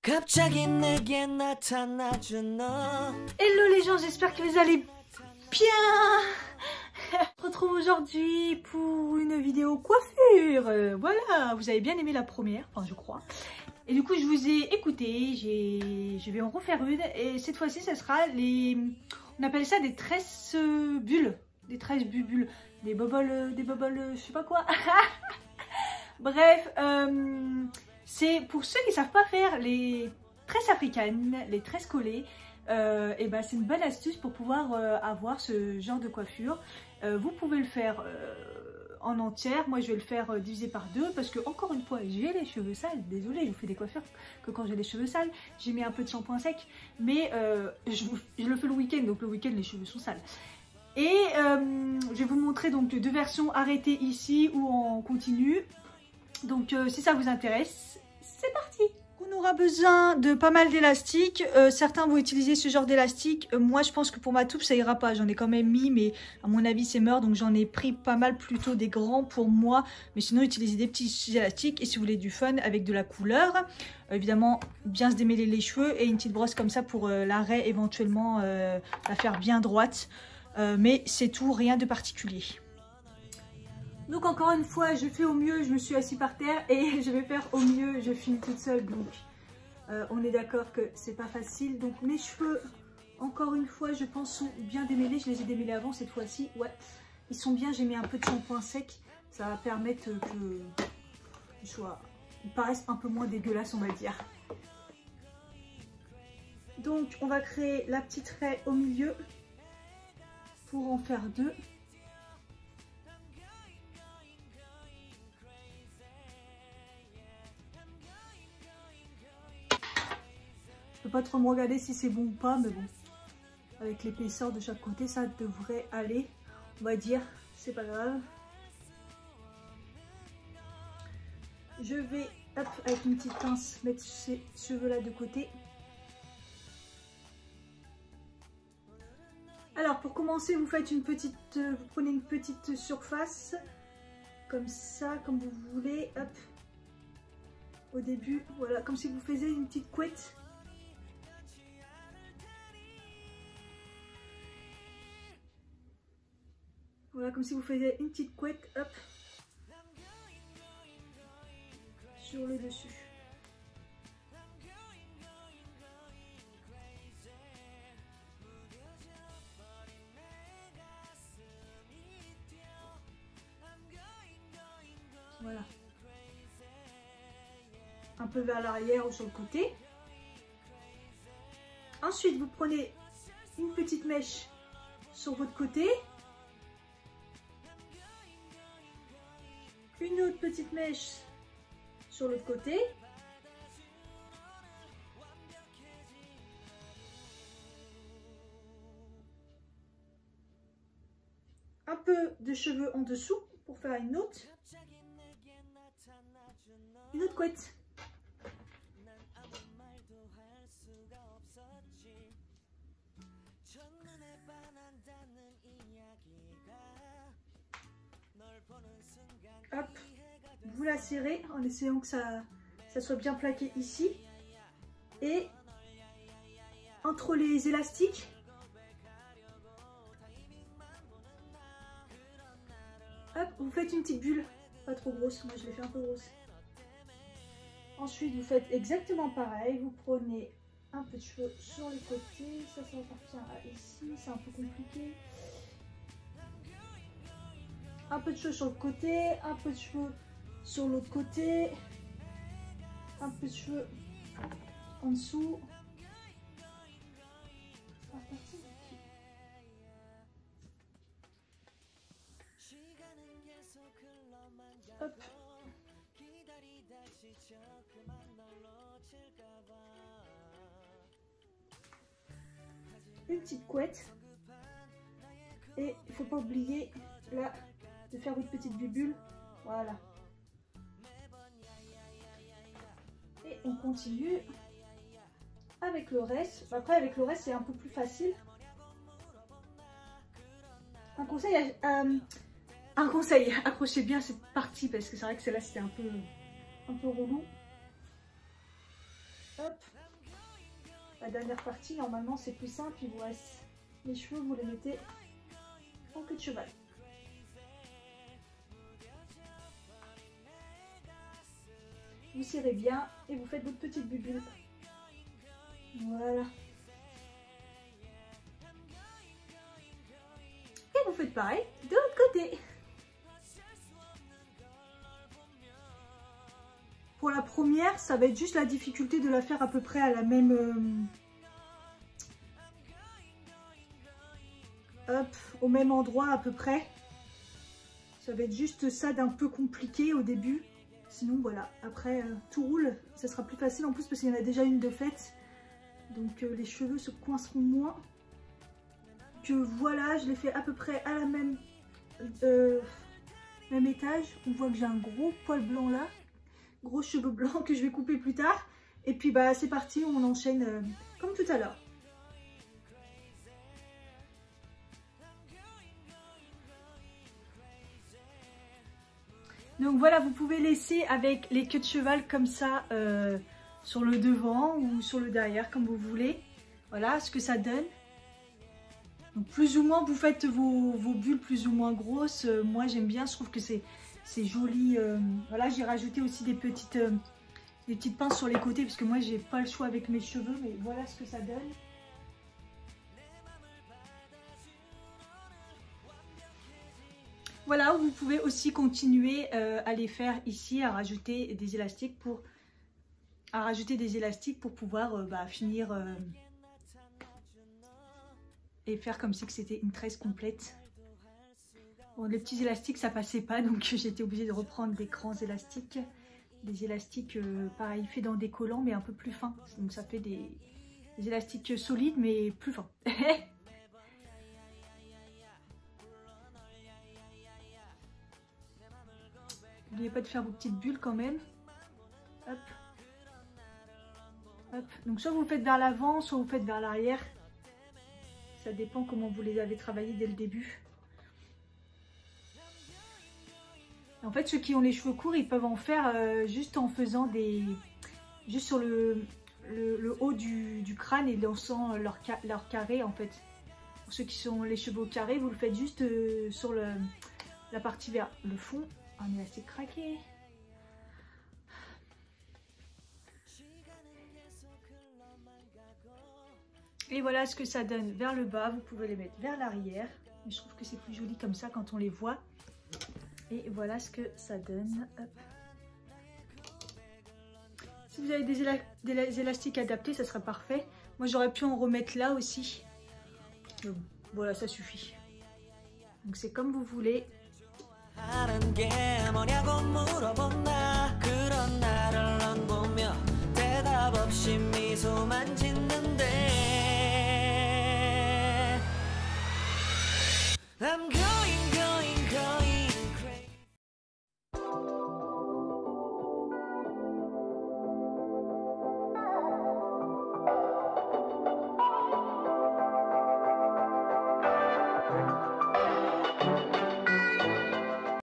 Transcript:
Hello les gens, j'espère que vous allez bien. On se retrouve aujourd'hui pour une vidéo coiffure. Voilà, vous avez bien aimé la première, enfin je crois. Et du coup je vous ai écouté, je vais en refaire une. Et cette fois-ci ça sera les... On appelle ça des tresses bulles. Des tresses bulles. Des boboles, je sais pas quoi. Bref, c'est pour ceux qui ne savent pas faire les tresses africaines, les tresses collées, et ben c'est une bonne astuce pour pouvoir avoir ce genre de coiffure. Vous pouvez le faire en entière, moi je vais le faire divisé par deux parce que encore une fois j'ai les cheveux sales, désolée, je vous fais des coiffures que quand j'ai les cheveux sales, j'ai mis un peu de shampoing sec, mais je le fais le week-end, donc le week-end les cheveux sont sales. Et je vais vous montrer donc deux versions arrêtées ici ou en continu. Donc si ça vous intéresse, c'est parti. On aura besoin de pas mal d'élastiques. Certains vont utiliser ce genre d'élastique. Moi je pense que pour ma touffe ça ira pas. J'en ai quand même mis mais à mon avis c'est mort. Donc j'en ai pris pas mal plutôt des grands pour moi. Mais sinon utilisez des petits élastiques. Et si vous voulez du fun avec de la couleur. Évidemment bien se démêler les cheveux. Et une petite brosse comme ça pour l'arrêt éventuellement la faire bien droite. Mais c'est tout, rien de particulier. Donc encore une fois, je fais au mieux, je me suis assise par terre et je vais faire au mieux, je filme toute seule. Donc on est d'accord que c'est pas facile. Donc mes cheveux, encore une fois, je pense sont bien démêlés. Je les ai démêlés avant cette fois-ci. Ouais, ils sont bien, j'ai mis un peu de shampoing sec. Ça va permettre que ils paraissent un peu moins dégueulasses, on va dire. Donc on va créer la petite raie au milieu pour en faire deux. Je peux pas trop me regarder si c'est bon ou pas, mais bon, avec l'épaisseur de chaque côté, ça devrait aller, on va dire, c'est pas grave. Je vais, hop, avec une petite pince, mettre ces cheveux-là de côté. Alors, pour commencer, vous faites une petite, vous prenez une petite surface, comme ça, comme vous voulez, hop, au début, voilà, comme si vous faisiez une petite couette. Voilà, comme si vous faisiez une petite couette, hop, sur le dessus. Voilà. Un peu vers l'arrière ou sur le côté. Ensuite, vous prenez une petite mèche sur votre côté. Une autre petite mèche sur l'autre côté. Un peu de cheveux en dessous pour faire une autre couette. Hop, vous la serrez en essayant que ça soit bien plaqué ici. Et entre les élastiques, hop, vous faites une petite bulle, pas trop grosse, moi je l'ai fait un peu grosse. Ensuite vous faites exactement pareil, vous prenez un peu de cheveux sur les côtés, ça va partir ici, c'est un peu compliqué. Un peu de cheveux sur le côté, un peu de cheveux sur l'autre côté, un peu de cheveux en dessous. Hop. Une petite couette. Et il ne faut pas oublier là de faire votre petite bulle. Voilà. Et on continue avec le reste. Après avec le reste c'est un peu plus facile. Un conseil, accrochez bien cette partie parce que c'est vrai que celle-là c'était un peu relou. Hop. La dernière partie, normalement, c'est plus simple. Il vous reste les cheveux, vous les mettez en queue de cheval. Vous serrez bien et vous faites votre petite bubule. Voilà. Et vous faites pareil de l'autre côté. Pour la première, ça va être juste la difficulté de la faire à peu près à la même... hop, au même endroit à peu près. Ça va être juste ça d'un peu compliqué au début. Sinon voilà, après tout roule, ça sera plus facile en plus parce qu'il y en a déjà une de faite. Donc les cheveux se coinceront moins. Que voilà, je l'ai fait à peu près à la même étage. On voit que j'ai un gros poil blanc là. Gros cheveux blancs que je vais couper plus tard. Et puis bah c'est parti, on enchaîne comme tout à l'heure. Donc voilà, vous pouvez laisser avec les queues de cheval comme ça sur le devant ou sur le derrière comme vous voulez. Voilà ce que ça donne. Donc plus ou moins vous faites vos bulles plus ou moins grosses. Moi j'aime bien, je trouve que c'est joli. Voilà, j'ai rajouté aussi des petites pinces sur les côtés parce que moi j'ai pas le choix avec mes cheveux, mais voilà ce que ça donne. Voilà, vous pouvez aussi continuer à les faire ici, à rajouter des élastiques pour pouvoir finir et faire comme si c'était une tresse complète. Bon, les petits élastiques ça passait pas, donc j'ai été obligée de reprendre des grands élastiques. Des élastiques pareil faits dans des collants mais un peu plus fins. Donc ça fait des élastiques solides mais plus fins. N'oubliez pas de faire vos petites bulles quand même. Hop. Hop. Donc soit vous faites vers l'avant, soit vous faites vers l'arrière. Ça dépend comment vous les avez travaillées dès le début. En fait, ceux qui ont les cheveux courts, ils peuvent en faire juste en faisant juste sur le haut du crâne et lançant leur carré en fait. Pour ceux qui ont les cheveux au carré, vous le faites juste sur la partie vers le fond. Un élastique craqué. Et voilà ce que ça donne vers le bas. Vous pouvez les mettre vers l'arrière. Mais je trouve que c'est plus joli comme ça quand on les voit. Et voilà ce que ça donne. Hop. Si vous avez des élastiques adaptés, ça sera parfait. Moi j'aurais pu en remettre là aussi. Mais bon, voilà, ça suffit. Donc c'est comme vous voulez. 하는 게 뭐냐고 물어본다. 그런 나를 넌 보며 대답 없이 미소만 짓는데